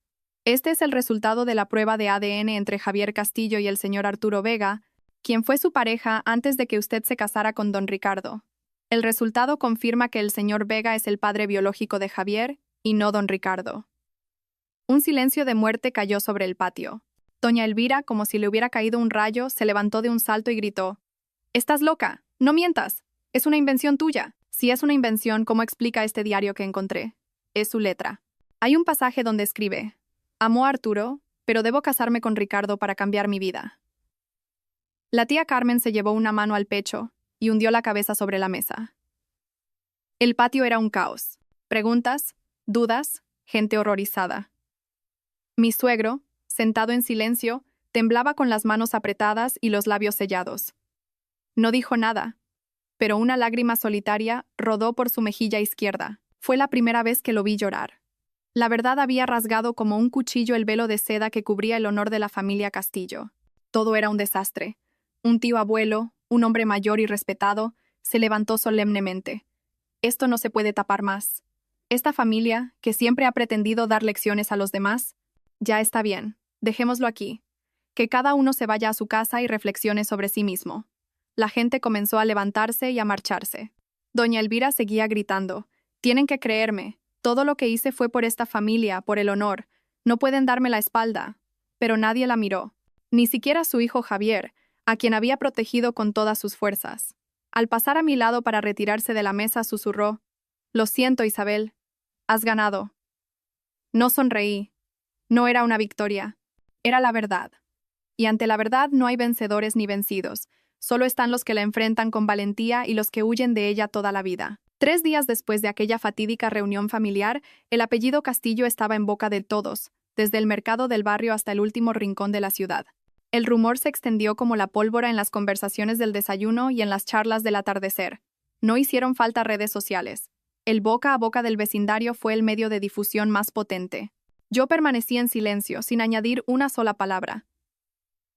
«Este es el resultado de la prueba de ADN entre Javier Castillo y el señor Arturo Vega, quien fue su pareja antes de que usted se casara con don Ricardo. El resultado confirma que el señor Vega es el padre biológico de Javier y no don Ricardo». Un silencio de muerte cayó sobre el patio. Doña Elvira, como si le hubiera caído un rayo, se levantó de un salto y gritó: «¡Estás loca! ¡No mientas! Es una invención tuya». Si es una invención, ¿cómo explica este diario que encontré? Es su letra. Hay un pasaje donde escribe: «Amo a Arturo, pero debo casarme con Ricardo para cambiar mi vida». La tía Carmen se llevó una mano al pecho y hundió la cabeza sobre la mesa. El patio era un caos. Preguntas, dudas, gente horrorizada. Mi suegro, sentado en silencio, temblaba con las manos apretadas y los labios sellados. No dijo nada, pero una lágrima solitaria rodó por su mejilla izquierda. Fue la primera vez que lo vi llorar. La verdad había rasgado como un cuchillo el velo de seda que cubría el honor de la familia Castillo. Todo era un desastre. Un tío abuelo, un hombre mayor y respetado, se levantó solemnemente. «Esto no se puede tapar más. Esta familia, que siempre ha pretendido dar lecciones a los demás, ya está bien. Dejémoslo aquí. Que cada uno se vaya a su casa y reflexione sobre sí mismo. La gente comenzó a levantarse y a marcharse. Doña Elvira seguía gritando: «Tienen que creerme. Todo lo que hice fue por esta familia, por el honor. No pueden darme la espalda». Pero nadie la miró. Ni siquiera su hijo Javier, a quien había protegido con todas sus fuerzas. Al pasar a mi lado para retirarse de la mesa, susurró: «Lo siento, Isabel. Has ganado». No sonreí. No era una victoria. Era la verdad. Y ante la verdad no hay vencedores ni vencidos. Solo están los que la enfrentan con valentía y los que huyen de ella toda la vida. 3 días después de aquella fatídica reunión familiar, el apellido Castillo estaba en boca de todos, desde el mercado del barrio hasta el último rincón de la ciudad. El rumor se extendió como la pólvora en las conversaciones del desayuno y en las charlas del atardecer. No hicieron falta redes sociales. El boca a boca del vecindario fue el medio de difusión más potente. Yo permanecí en silencio, sin añadir una sola palabra.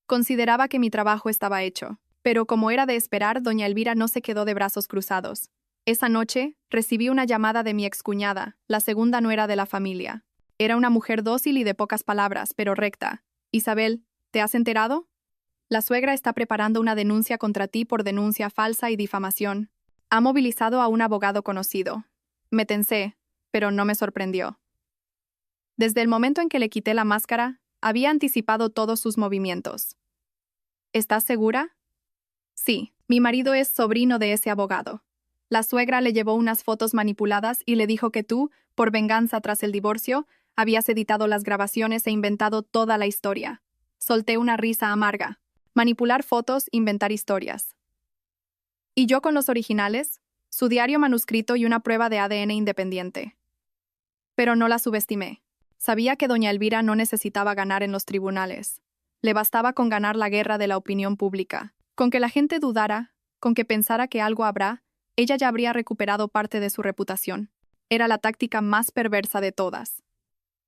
Consideraba que mi trabajo estaba hecho. Pero como era de esperar, doña Elvira no se quedó de brazos cruzados. Esa noche, recibí una llamada de mi excuñada, la segunda nuera de la familia. Era una mujer dócil y de pocas palabras, pero recta. «Isabel, ¿te has enterado? La suegra está preparando una denuncia contra ti por denuncia falsa y difamación. Ha movilizado a un abogado conocido». Me tensé, pero no me sorprendió. Desde el momento en que le quité la máscara, había anticipado todos sus movimientos. «¿Estás segura?» «Sí, mi marido es sobrino de ese abogado. La suegra le llevó unas fotos manipuladas y le dijo que tú, por venganza tras el divorcio, habías editado las grabaciones e inventado toda la historia». Solté una risa amarga. Manipular fotos, inventar historias. ¿Y yo con los originales? Su diario manuscrito y una prueba de ADN independiente. Pero no la subestimé. Sabía que doña Elvira no necesitaba ganar en los tribunales. Le bastaba con ganar la guerra de la opinión pública. Con que la gente dudara, con que pensara que algo habrá, ella ya habría recuperado parte de su reputación. Era la táctica más perversa de todas.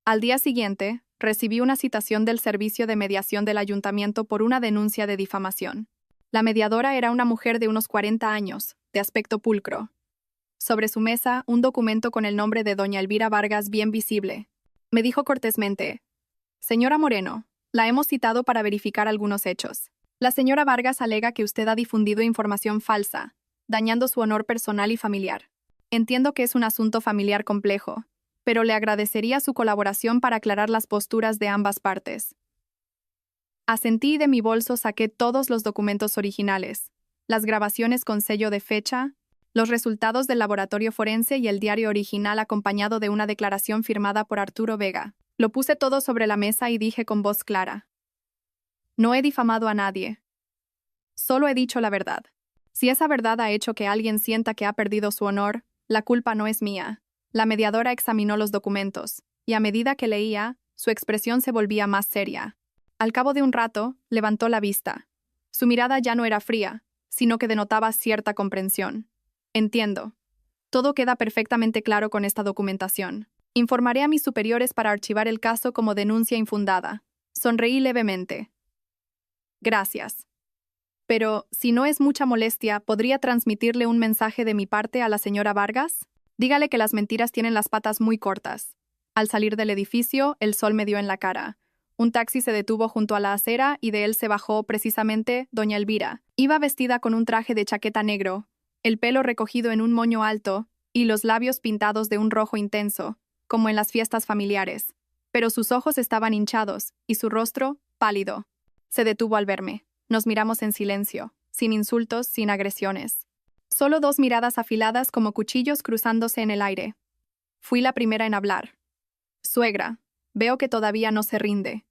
Al día siguiente, recibí una citación del Servicio de Mediación del Ayuntamiento por una denuncia de difamación. La mediadora era una mujer de unos 40 años, de aspecto pulcro. Sobre su mesa, un documento con el nombre de doña Elvira Vargas bien visible. Me dijo cortésmente: «Señora Moreno, la hemos citado para verificar algunos hechos. La señora Vargas alega que usted ha difundido información falsa, dañando su honor personal y familiar. Entiendo que es un asunto familiar complejo, pero le agradecería su colaboración para aclarar las posturas de ambas partes». Asentí y de mi bolso saqué todos los documentos originales, las grabaciones con sello de fecha, los resultados del laboratorio forense y el diario original acompañado de una declaración firmada por Arturo Vega. Lo puse todo sobre la mesa y dije con voz clara: «No he difamado a nadie. Solo he dicho la verdad. Si esa verdad ha hecho que alguien sienta que ha perdido su honor, la culpa no es mía». La mediadora examinó los documentos, y a medida que leía, su expresión se volvía más seria. Al cabo de un rato, levantó la vista. Su mirada ya no era fría, sino que denotaba cierta comprensión. «Entiendo. Todo queda perfectamente claro con esta documentación. Informaré a mis superiores para archivar el caso como denuncia infundada». Sonreí levemente. «Gracias. Pero, si no es mucha molestia, ¿podría transmitirle un mensaje de mi parte a la señora Vargas? Dígale que las mentiras tienen las patas muy cortas». Al salir del edificio, el sol me dio en la cara. Un taxi se detuvo junto a la acera y de él se bajó precisamente doña Elvira. Iba vestida con un traje de chaqueta negro, el pelo recogido en un moño alto y los labios pintados de un rojo intenso, como en las fiestas familiares. Pero sus ojos estaban hinchados y su rostro, pálido. Se detuvo al verme. Nos miramos en silencio, sin insultos, sin agresiones. Solo 2 miradas afiladas como cuchillos cruzándose en el aire. Fui la primera en hablar. «Suegra, veo que todavía no se rinde».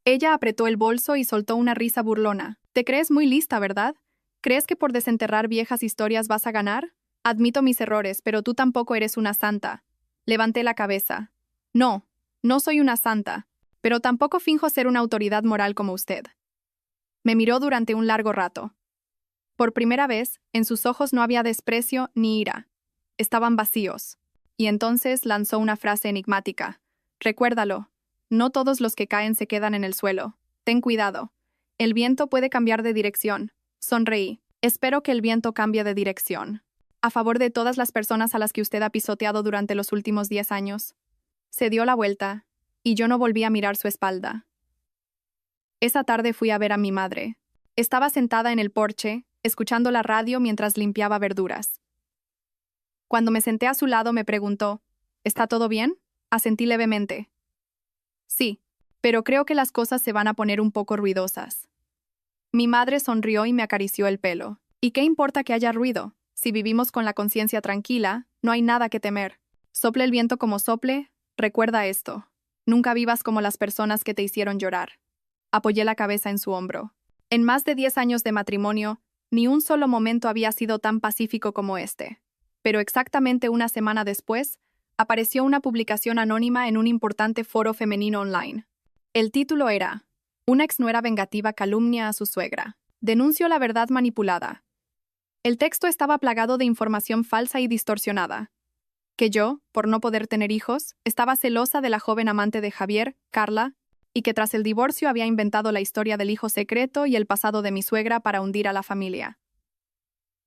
Ella apretó el bolso y soltó una risa burlona. «Te crees muy lista, ¿verdad? ¿Crees que por desenterrar viejas historias vas a ganar? Admito mis errores, pero tú tampoco eres una santa». Levanté la cabeza. «No, no soy una santa, pero tampoco finjo ser una autoridad moral como usted». Me miró durante un largo rato. Por primera vez, en sus ojos no había desprecio ni ira. Estaban vacíos. Y entonces lanzó una frase enigmática. «Recuérdalo. No todos los que caen se quedan en el suelo. Ten cuidado. El viento puede cambiar de dirección». Sonreí. «Espero que el viento cambie de dirección. A favor de todas las personas a las que usted ha pisoteado durante los últimos 10 años». Se dio la vuelta, y yo no volví a mirar su espalda. Esa tarde fui a ver a mi madre. Estaba sentada en el porche, escuchando la radio mientras limpiaba verduras. Cuando me senté a su lado me preguntó, ¿está todo bien? Asentí levemente. Sí, pero creo que las cosas se van a poner un poco ruidosas. Mi madre sonrió y me acarició el pelo. ¿Y qué importa que haya ruido? Si vivimos con la conciencia tranquila, no hay nada que temer. Sople el viento como sople, recuerda esto. Nunca vivas como las personas que te hicieron llorar. Apoyé la cabeza en su hombro. En más de 10 años de matrimonio, ni un solo momento había sido tan pacífico como este. Pero exactamente una semana después, apareció una publicación anónima en un importante foro femenino online. El título era: Una exnuera vengativa calumnia a su suegra. Denunció la verdad manipulada. El texto estaba plagado de información falsa y distorsionada. Que yo, por no poder tener hijos, estaba celosa de la joven amante de Javier, Carla, y que tras el divorcio había inventado la historia del hijo secreto y el pasado de mi suegra para hundir a la familia.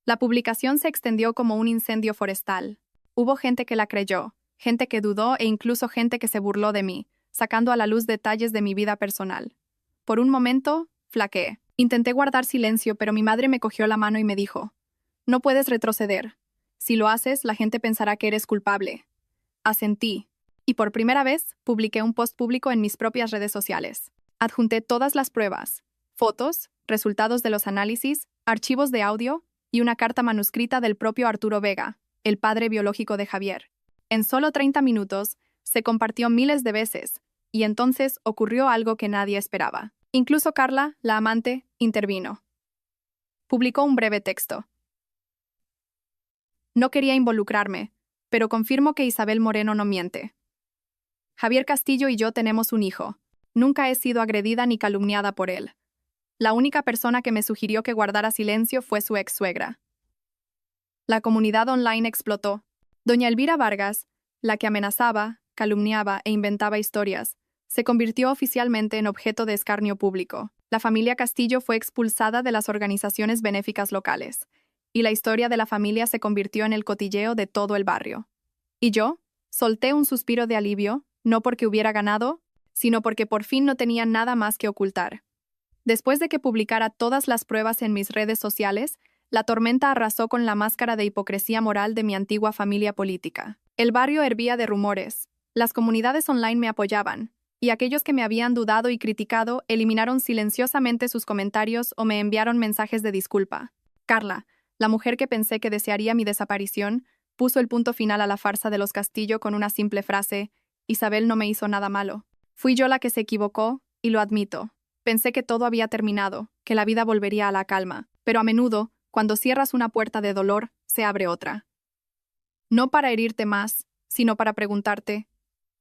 La publicación se extendió como un incendio forestal. Hubo gente que la creyó, gente que dudó e incluso gente que se burló de mí, sacando a la luz detalles de mi vida personal. Por un momento, flaqueé. Intenté guardar silencio, pero mi madre me cogió la mano y me dijo: No puedes retroceder. Si lo haces, la gente pensará que eres culpable. Asentí. Y por primera vez, publiqué un post público en mis propias redes sociales. Adjunté todas las pruebas, fotos, resultados de los análisis, archivos de audio y una carta manuscrita del propio Arturo Vega, el padre biológico de Javier. En solo 30 minutos, se compartió miles de veces, y entonces ocurrió algo que nadie esperaba. Incluso Carla, la amante, intervino. Publicó un breve texto. No quería involucrarme, pero confirmo que Isabel Moreno no miente. Javier Castillo y yo tenemos un hijo. Nunca he sido agredida ni calumniada por él. La única persona que me sugirió que guardara silencio fue su ex-suegra. La comunidad online explotó. Doña Elvira Vargas, la que amenazaba, calumniaba e inventaba historias, se convirtió oficialmente en objeto de escarnio público. La familia Castillo fue expulsada de las organizaciones benéficas locales, y la historia de la familia se convirtió en el cotilleo de todo el barrio. Y yo solté un suspiro de alivio, no porque hubiera ganado, sino porque por fin no tenía nada más que ocultar. Después de que publicara todas las pruebas en mis redes sociales, la tormenta arrasó con la máscara de hipocresía moral de mi antigua familia política. El barrio hervía de rumores. Las comunidades online me apoyaban, y aquellos que me habían dudado y criticado eliminaron silenciosamente sus comentarios o me enviaron mensajes de disculpa. Carla, la mujer que pensé que desearía mi desaparición, puso el punto final a la farsa de los Castillo con una simple frase: Isabel no me hizo nada malo. Fui yo la que se equivocó, y lo admito. Pensé que todo había terminado, que la vida volvería a la calma, pero a menudo, cuando cierras una puerta de dolor, se abre otra. No para herirte más, sino para preguntarte: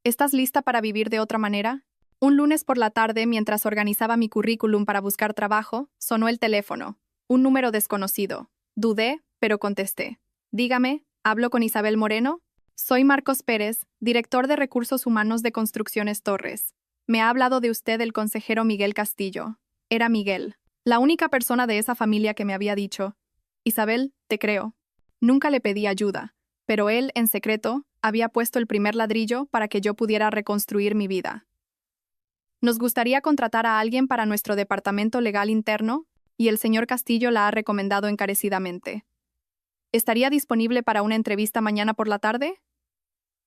¿estás lista para vivir de otra manera? Un lunes por la tarde, mientras organizaba mi currículum para buscar trabajo, sonó el teléfono. Un número desconocido. Dudé, pero contesté. Dígame, ¿hablo con Isabel Moreno? Soy Marcos Pérez, director de Recursos Humanos de Construcciones Torres. Me ha hablado de usted el consejero Miguel Castillo. Era Miguel, la única persona de esa familia que me había dicho: Isabel, te creo. Nunca le pedí ayuda, pero él, en secreto, había puesto el primer ladrillo para que yo pudiera reconstruir mi vida. Nos gustaría contratar a alguien para nuestro departamento legal interno, y el señor Castillo la ha recomendado encarecidamente. ¿Estaría disponible para una entrevista mañana por la tarde?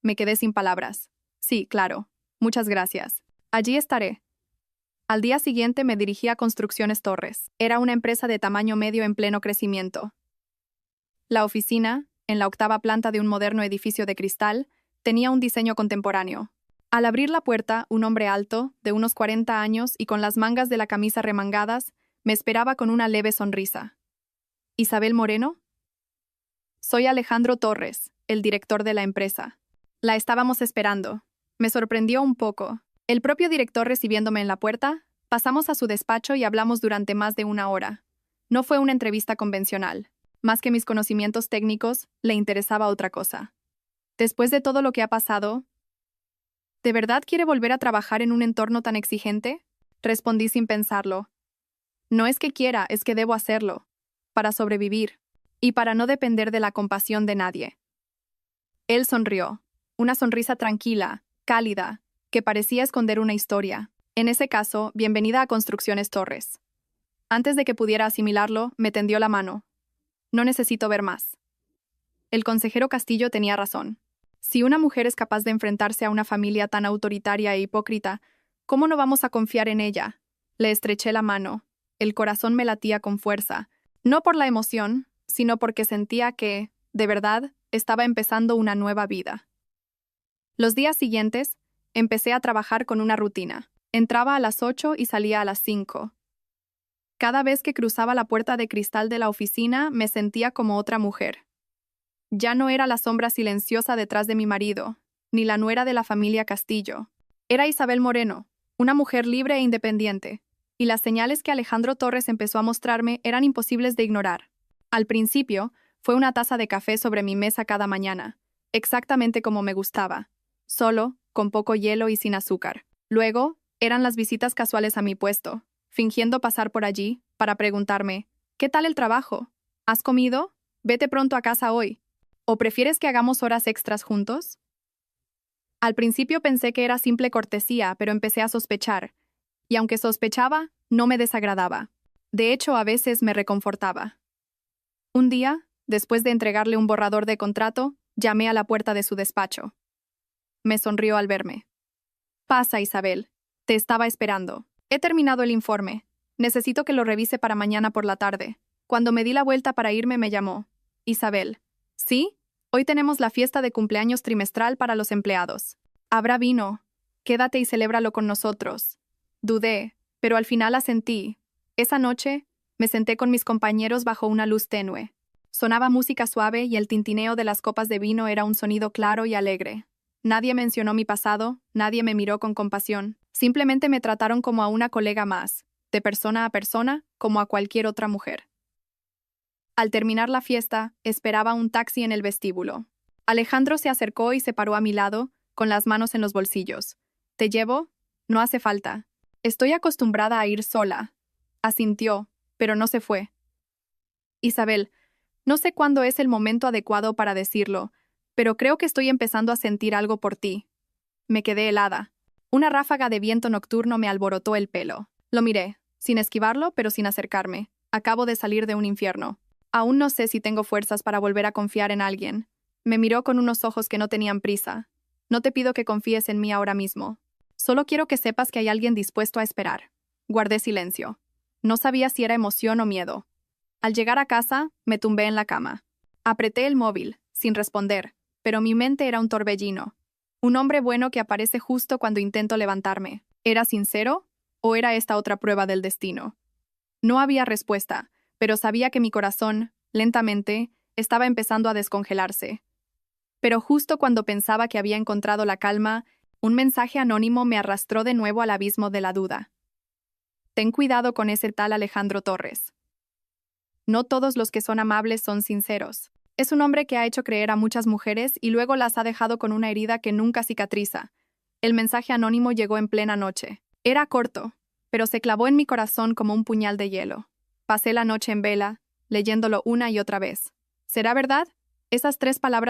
Me quedé sin palabras. Sí, claro. Muchas gracias. Allí estaré. Al día siguiente me dirigí a Construcciones Torres. Era una empresa de tamaño medio en pleno crecimiento. La oficina, en la 8ª planta de un moderno edificio de cristal, tenía un diseño contemporáneo. Al abrir la puerta, un hombre alto, de unos 40 años y con las mangas de la camisa remangadas, me esperaba con una leve sonrisa. ¿Isabel Moreno? Soy Alejandro Torres, el director de la empresa. La estábamos esperando. Me sorprendió un poco. El propio director recibiéndome en la puerta, pasamos a su despacho y hablamos durante más de 1 hora. No fue una entrevista convencional. Más que mis conocimientos técnicos, le interesaba otra cosa. Después de todo lo que ha pasado, ¿de verdad quiere volver a trabajar en un entorno tan exigente? Respondí sin pensarlo. No es que quiera, es que debo hacerlo. Para sobrevivir. Y para no depender de la compasión de nadie. Él sonrió. Una sonrisa tranquila, cálida, que parecía esconder una historia. En ese caso, bienvenida a Construcciones Torres. Antes de que pudiera asimilarlo, me tendió la mano. No necesito ver más. El consejero Castillo tenía razón. Si una mujer es capaz de enfrentarse a una familia tan autoritaria e hipócrita, ¿cómo no vamos a confiar en ella? Le estreché la mano. El corazón me latía con fuerza, no por la emoción, sino porque sentía que, de verdad, estaba empezando una nueva vida. Los días siguientes, empecé a trabajar con una rutina. Entraba a las 8 y salía a las 5. Cada vez que cruzaba la puerta de cristal de la oficina, me sentía como otra mujer. Ya no era la sombra silenciosa detrás de mi marido, ni la nuera de la familia Castillo. Era Isabel Moreno, una mujer libre e independiente, y las señales que Alejandro Torres empezó a mostrarme eran imposibles de ignorar. Al principio, fue una taza de café sobre mi mesa cada mañana, exactamente como me gustaba, solo, con poco hielo y sin azúcar. Luego, eran las visitas casuales a mi puesto, fingiendo pasar por allí, para preguntarme, ¿qué tal el trabajo? ¿Has comido? Vete pronto a casa hoy. ¿O prefieres que hagamos horas extras juntos? Al principio pensé que era simple cortesía, pero empecé a sospechar. Y aunque sospechaba, no me desagradaba. De hecho, a veces me reconfortaba. Un día, después de entregarle un borrador de contrato, llamé a la puerta de su despacho. Me sonrió al verme. Pasa, Isabel. Te estaba esperando. He terminado el informe. Necesito que lo revise para mañana por la tarde. Cuando me di la vuelta para irme, me llamó. Isabel. ¿Sí? Hoy tenemos la fiesta de cumpleaños trimestral para los empleados. Habrá vino. Quédate y celébralo con nosotros. Dudé, pero al final asentí. Esa noche, me senté con mis compañeros bajo una luz tenue. Sonaba música suave y el tintineo de las copas de vino era un sonido claro y alegre. Nadie mencionó mi pasado, nadie me miró con compasión. Simplemente me trataron como a una colega más, de persona a persona, como a cualquier otra mujer. Al terminar la fiesta, esperaba un taxi en el vestíbulo. Alejandro se acercó y se paró a mi lado, con las manos en los bolsillos. ¿Te llevo? No hace falta. Estoy acostumbrada a ir sola. Asintió, pero no se fue. Isabel, no sé cuándo es el momento adecuado para decirlo, pero creo que estoy empezando a sentir algo por ti. Me quedé helada. Una ráfaga de viento nocturno me alborotó el pelo. Lo miré, sin esquivarlo, pero sin acercarme. Acabo de salir de un infierno. Aún no sé si tengo fuerzas para volver a confiar en alguien. Me miró con unos ojos que no tenían prisa. No te pido que confíes en mí ahora mismo. Solo quiero que sepas que hay alguien dispuesto a esperar. Guardé silencio. No sabía si era emoción o miedo. Al llegar a casa, me tumbé en la cama. Apreté el móvil, sin responder, pero mi mente era un torbellino. Un hombre bueno que aparece justo cuando intento levantarme. ¿Era sincero? ¿O era esta otra prueba del destino? No había respuesta, pero sabía que mi corazón, lentamente, estaba empezando a descongelarse. Pero justo cuando pensaba que había encontrado la calma, un mensaje anónimo me arrastró de nuevo al abismo de la duda. Ten cuidado con ese tal Alejandro Torres. No todos los que son amables son sinceros. Es un hombre que ha hecho creer a muchas mujeres y luego las ha dejado con una herida que nunca cicatriza. El mensaje anónimo llegó en plena noche. Era corto, pero se clavó en mi corazón como un puñal de hielo. Pasé la noche en vela, leyéndolo una y otra vez. ¿Será verdad? Esas 3 palabras